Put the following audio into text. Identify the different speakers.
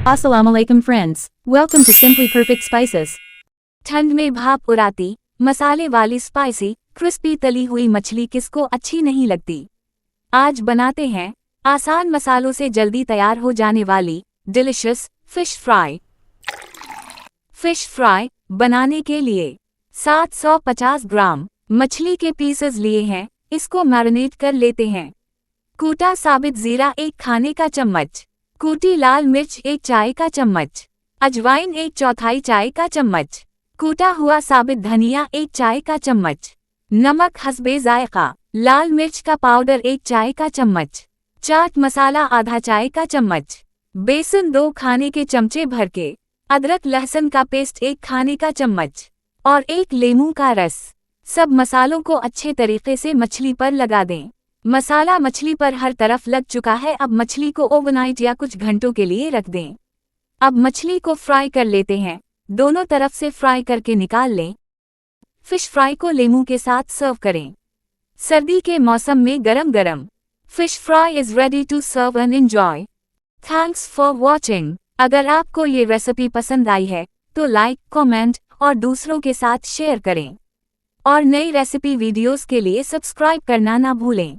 Speaker 1: Assalamu alaikum friends. Welcome to Simply Perfect Spices.
Speaker 2: ठंड में भाप उड़ाती मसाले वाली स्पाइसी क्रिस्पी तली हुई मछली किसको अच्छी नहीं लगती। आज बनाते हैं आसान मसालों से जल्दी तैयार हो जाने वाली delicious fish fry. Fish fry बनाने के लिए 750 ग्राम मछली के पीसेस लिए हैं। इसको मैरिनेट कर लेते हैं। कूटा साबित जीरा 1 खाने का चम्मच, कूटी लाल मिर्च 1 चाय का चम्मच, अजवाइन 1/4 चाय का चम्मच, कूटा हुआ साबित धनिया 1 चाय का चम्मच, नमक हस्बे जायका, लाल मिर्च का पाउडर 1 चाय का चम्मच, चाट मसाला आधा चाय का चम्मच, बेसन 2 खाने के चमचे भर के, अदरक लहसुन का पेस्ट 1 खाने का चम्मच और 1 नींबू का रस। सब मसालों को अच्छे तरीके से मछली पर लगा दें। मसाला मछली पर हर तरफ लग चुका है। अब मछली को ओवरनाइट या कुछ घंटों के लिए रख दें। अब मछली को फ्राई कर लेते हैं। दोनों तरफ से फ्राई करके निकाल लें। फिश फ्राई को नींबू के साथ सर्व करें। सर्दी के मौसम में गरम गरम fish fry is ready to serve and enjoy. Thanks for watching. अगर आपको ये रेसिपी पसंद आई है तो लाइक, कमेंट और दूसरों के साथ शेयर करें और नई रेसिपी वीडियोस के लिए सब्सक्राइब करना ना भूलें।